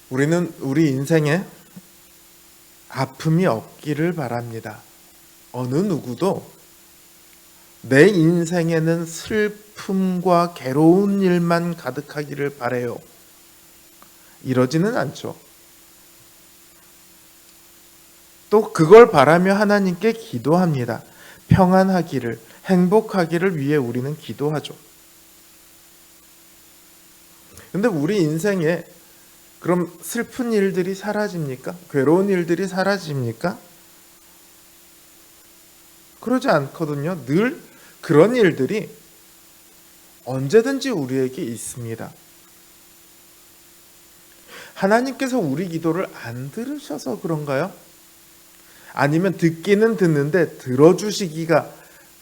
우리는 우리 인생에 아픔이 없기를 바랍니다. 어느 누구도 내 인생에는 슬픔과 괴로운 일만 가득하기를 바라요. 이러지는 않죠. 또 그걸 바라며 하나님께 기도합니다. 평안하기를, 행복하기를 위해 우리는 기도하죠. 근데 우리 인생에 그럼 슬픈 일들이 사라집니까? 괴로운 일들이 사라집니까? 그러지 않거든요. 늘 그런 일들이 언제든지 우리에게 있습니다. 하나님께서 우리 기도를 안 들으셔서 그런가요? 아니면 듣기는 듣는데 들어주시기가,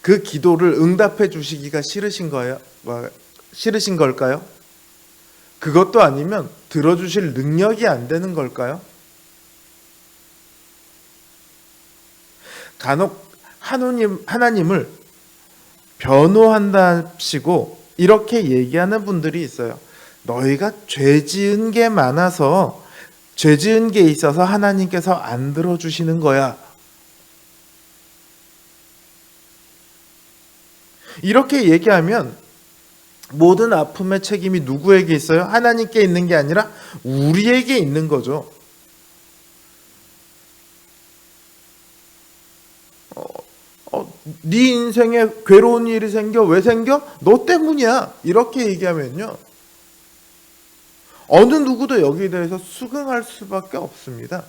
그 기도를 응답해 주시기가 싫으신 거예요? 싫으신 걸까요? 그것도 아니면 들어주실 능력이 안 되는 걸까요? 간혹 하나님을 변호한답시고 이렇게 얘기하는 분들이 있어요. 너희가 죄 지은 게 많아서, 죄 지은 게 있어서 하나님께서 안 들어주시는 거야. 이렇게 얘기하면 모든 아픔의 책임이 누구에게 있어요? 하나님께 있는 게 아니라 우리에게 있는 거죠. 네 인생에 괴로운 일이 생겨. 왜 생겨? 너 때문이야. 이렇게 얘기하면요, 어느 누구도 여기에 대해서 수긍할 수밖에 없습니다.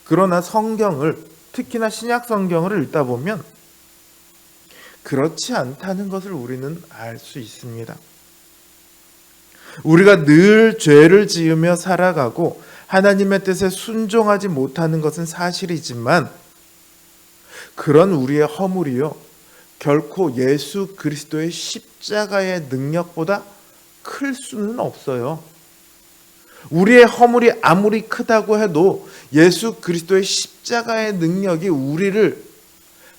그러나 성경을, 특히나 신약 성경을 읽다 보면 그렇지 않다는 것을 우리는 알 수 있습니다. 우리가 늘 죄를 지으며 살아가고 하나님의 뜻에 순종하지 못하는 것은 사실이지만 그런 우리의 허물이요, 결코 예수 그리스도의 십자가의 능력보다 클 수는 없어요. 우리의 허물이 아무리 크다고 해도 예수 그리스도의 십자가의 능력이 우리를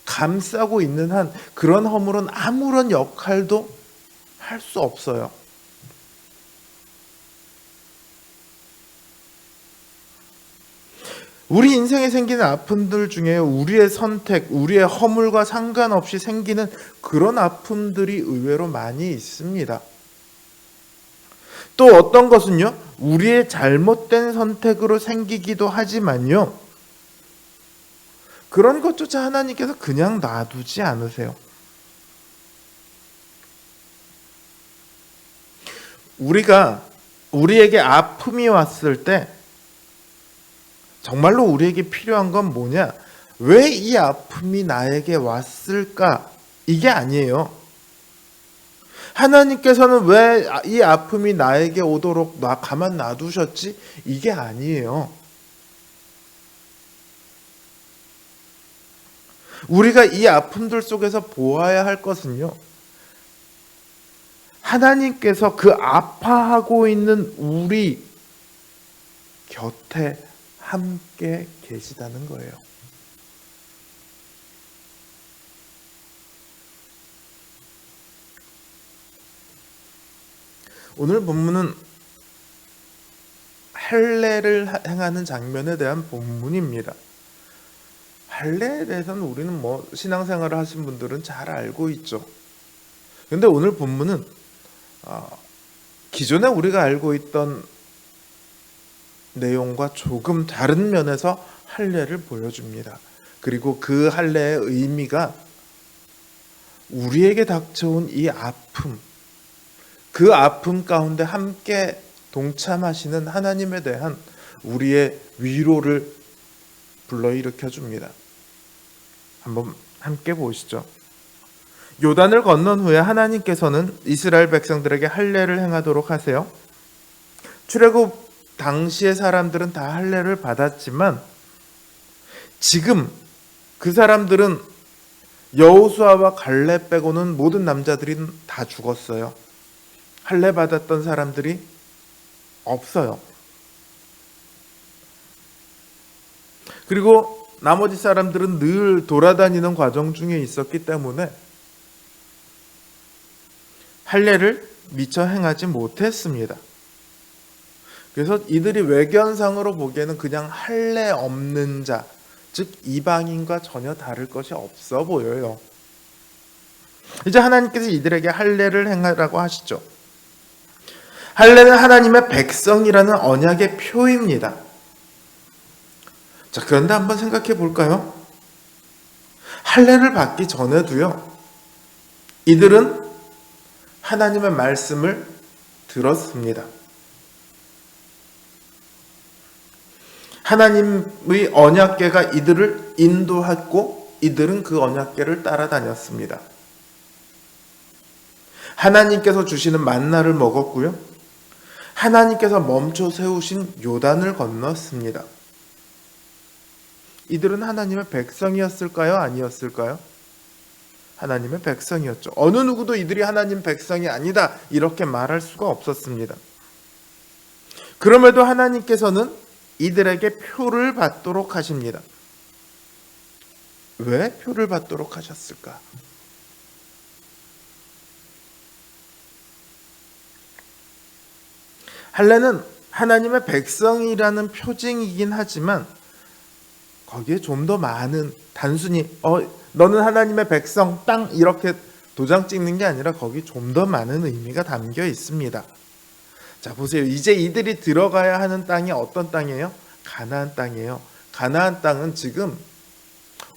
감싸고 있는 한 그런 허물은 아무런 역할도 할 수 없어요. 우리 인생에 생기는 아픔들 중에 우리의 선택, 우리의 허물과 상관없이 생기는 그런 아픔들이 의외로 많이 있습니다. 또 어떤 것은요, 우리의 잘못된 선택으로 생기기도 하지만요, 그런 것조차 하나님께서 그냥 놔두지 않으세요. 우리에게 아픔이 왔을 때 정말로 우리에게 필요한 건 뭐냐? 왜 이 아픔이 나에게 왔을까? 이게 아니에요. 하나님께서는 왜 이 아픔이 나에게 오도록 가만 놔두셨지? 이게 아니에요. 우리가 이 아픔들 속에서 보아야 할 것은요, 하나님께서 그 아파하고 있는 우리 곁에 함께 계시다는 거예요. 오늘 본문은 할례를 행하는 장면에 대한 본문입니다. 할례에 대해서는 우리는 신앙생활을 하신 분들은 잘 알고 있죠. 그런데 오늘 본문은 기존에 우리가 알고 있던 내용과 조금 다른 면에서 할례를 보여줍니다. 그리고 그 할례의 의미가 우리에게 닥쳐온 이 아픔, 그 아픔 가운데 함께 동참하시는 하나님에 대한 우리의 위로를 불러일으켜 줍니다. 한번 함께 보시죠. 요단을 건넌 후에 하나님께서는 이스라엘 백성들에게 할례를 행하도록 하세요. 출애굽 당시의 사람들은 다 할례를 받았지만 지금 그 사람들은 여호수아와 갈렙 빼고는 모든 남자들이 다 죽었어요. 할례 받았던 사람들이 없어요. 그리고 나머지 사람들은 늘 돌아다니는 과정 중에 있었기 때문에 할례를 미처 행하지 못했습니다. 그래서 이들이 외견상으로 보기에는 그냥 할례 없는 자, 즉 이방인과 전혀 다를 것이 없어 보여요. 이제 하나님께서 이들에게 할례를 행하라고 하시죠. 할례는 하나님의 백성이라는 언약의 표입니다. 자, 그런데 한번 생각해 볼까요? 할례를 받기 전에도요, 이들은 하나님의 말씀을 들었습니다. 하나님의 언약궤가 이들을 인도했고 이들은 그 언약궤를 따라다녔습니다. 하나님께서 주시는 만나를 먹었고요. 하나님께서 멈춰 세우신 요단을 건넜습니다. 이들은 하나님의 백성이었을까요? 아니었을까요? 하나님의 백성이었죠. 어느 누구도 이들이 하나님 백성이 아니다 이렇게 말할 수가 없었습니다. 그럼에도 하나님께서는 이들에게 표를 받도록 하십니다. 왜 표를 받도록 하셨을까? 할례는 하나님의 백성이라는 표징이긴 하지만 거기에 좀 더 많은, 단순히 너는 하나님의 백성 땅 이렇게 도장 찍는 게 아니라 거기 좀 더 많은 의미가 담겨 있습니다. 자, 보세요. 이제 이들이 들어가야 하는 땅이 어떤 땅이에요? 가나안 땅이에요. 가나안 땅은 지금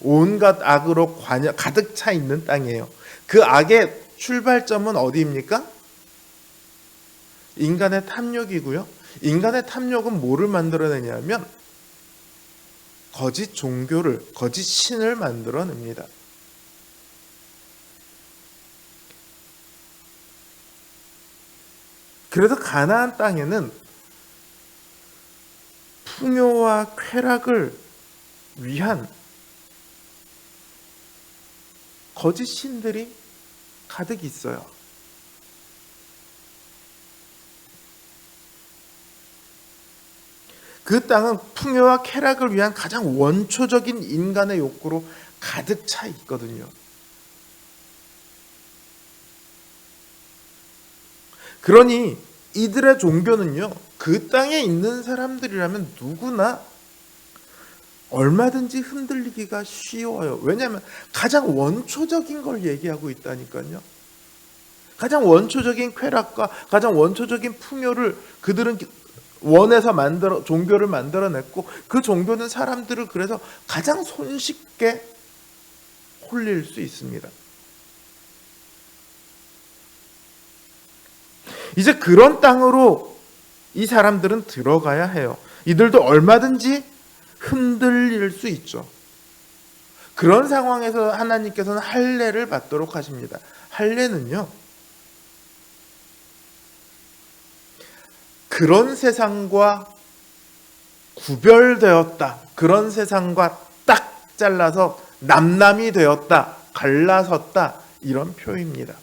온갖 악으로 가득 차 있는 땅이에요. 그 악의 출발점은 어디입니까? 인간의 탐욕이고요. 인간의 탐욕은 뭐를 만들어내냐면 거짓 종교를, 거짓 신을 만들어냅니다. 그래서 가나안 땅에는 풍요와 쾌락을 위한 거짓 신들이 가득 있어요. 그 땅은 풍요와 쾌락을 위한 가장 원초적인 인간의 욕구로 가득 차 있거든요. 그러니 이들의 종교는요, 그 땅에 있는 사람들이라면 누구나 얼마든지 흔들리기가 쉬워요. 왜냐하면 가장 원초적인 걸 얘기하고 있다니까요. 가장 원초적인 쾌락과 가장 원초적인 풍요를 그들은 원해서 종교를 만들어냈고, 그 종교는 사람들을 그래서 가장 손쉽게 홀릴 수 있습니다. 이제 그런 땅으로 이 사람들은 들어가야 해요. 이들도 얼마든지 흔들릴 수 있죠. 그런 상황에서 하나님께서는 할례를 받도록 하십니다. 할례는요, 그런 세상과 구별되었다, 그런 세상과 딱 잘라서 남남이 되었다, 갈라섰다, 이런 표입니다.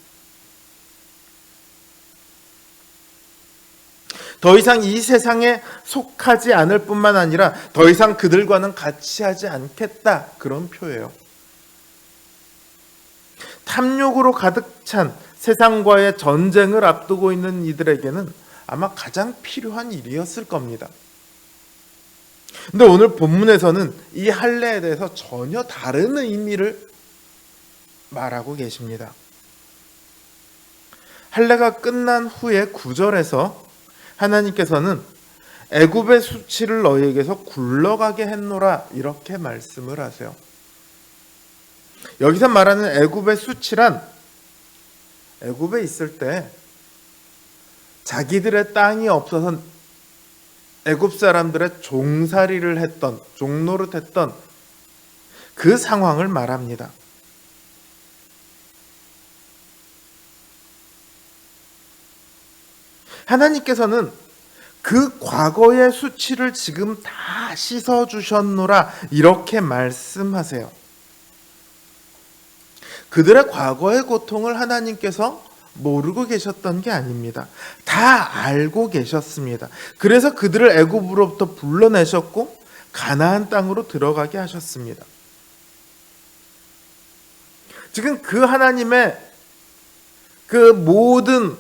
더 이상 이 세상에 속하지 않을 뿐만 아니라 더 이상 그들과는 같이 하지 않겠다, 그런 표예요. 탐욕으로 가득 찬 세상과의 전쟁을 앞두고 있는 이들에게는 아마 가장 필요한 일이었을 겁니다. 근데 오늘 본문에서는 이 할례에 대해서 전혀 다른 의미를 말하고 계십니다. 할례가 끝난 후에 9절에서 하나님께서는 애굽의 수치를 너희에게서 굴러가게 했노라, 이렇게 말씀을 하세요. 여기서 말하는 애굽의 수치란 애굽에 있을 때 자기들의 땅이 없어서 애굽 사람들의 종살이를 했던, 종노릇했던 그 상황을 말합니다. 하나님께서는 그 과거의 수치를 지금 다 씻어주셨노라, 이렇게 말씀하세요. 그들의 과거의 고통을 하나님께서 모르고 계셨던 게 아닙니다. 다 알고 계셨습니다. 그래서 그들을 애굽으로부터 불러내셨고 가나안 땅으로 들어가게 하셨습니다. 지금 그 하나님의 그 모든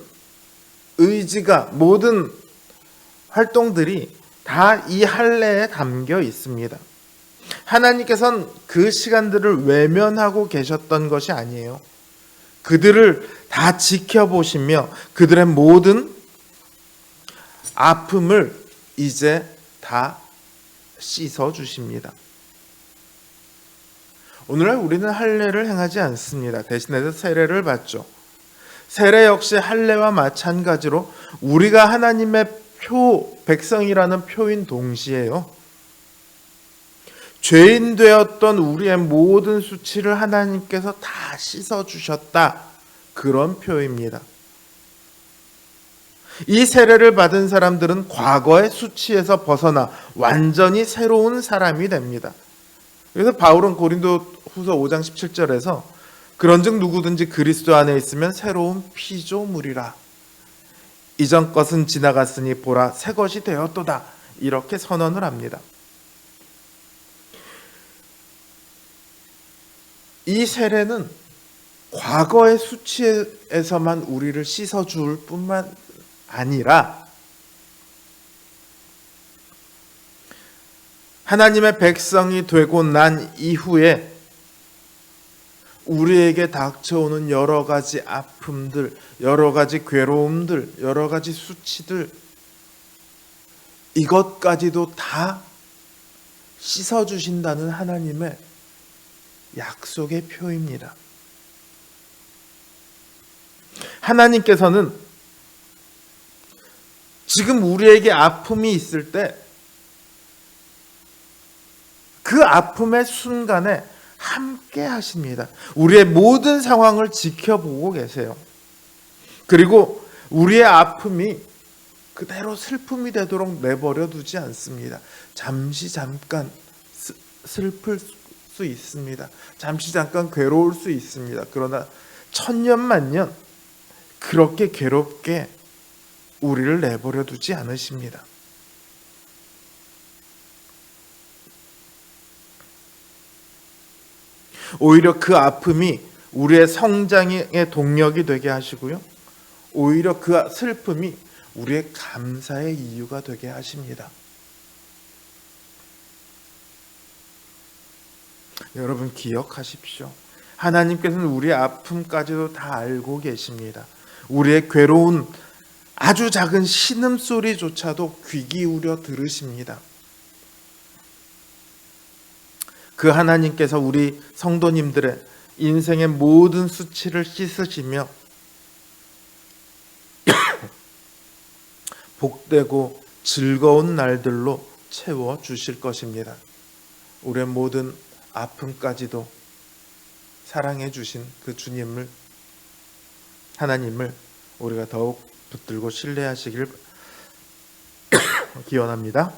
의지가, 모든 활동들이 다 이 할례에 담겨 있습니다. 하나님께서는 그 시간들을 외면하고 계셨던 것이 아니에요. 그들을 다 지켜보시며 그들의 모든 아픔을 이제 다 씻어 주십니다. 오늘날 우리는 할례를 행하지 않습니다. 대신해서 세례를 받죠. 세례 역시 할례와 마찬가지로 우리가 하나님의 백성이라는 표인 동시에요, 죄인 되었던 우리의 모든 수치를 하나님께서 다 씻어주셨다, 그런 표입니다. 이 세례를 받은 사람들은 과거의 수치에서 벗어나 완전히 새로운 사람이 됩니다. 그래서 바울은 고린도후서 5장 17절에서 그런즉 누구든지 그리스도 안에 있으면 새로운 피조물이라, 이전 것은 지나갔으니 보라 새 것이 되었도다, 이렇게 선언을 합니다. 이 세례는 과거의 수치에서만 우리를 씻어줄 뿐만 아니라 하나님의 백성이 되고 난 이후에 우리에게 닥쳐오는 여러 가지 아픔들, 여러 가지 괴로움들, 여러 가지 수치들, 이것까지도 다 씻어주신다는 하나님의 약속의 표입니다. 하나님께서는 지금 우리에게 아픔이 있을 때 그 아픔의 순간에 함께 하십니다. 우리의 모든 상황을 지켜보고 계세요. 그리고 우리의 아픔이 그대로 슬픔이 되도록 내버려 두지 않습니다. 잠깐 슬플 수 있습니다. 잠깐 괴로울 수 있습니다. 그러나 천년만년 그렇게 괴롭게 우리를 내버려 두지 않으십니다. 오히려 그 아픔이 우리의 성장의 동력이 되게 하시고요, 오히려 그 슬픔이 우리의 감사의 이유가 되게 하십니다. 여러분 기억하십시오. 하나님께서는 우리의 아픔까지도 다 알고 계십니다. 우리의 괴로운 아주 작은 신음소리조차도 귀 기울여 들으십니다. 그 하나님께서 우리 성도님들의 인생의 모든 수치를 씻으시며 복되고 즐거운 날들로 채워 주실 것입니다. 우리의 모든 아픔까지도 사랑해 주신 그 주님을, 하나님을 우리가 더욱 붙들고 신뢰하시길 기원합니다.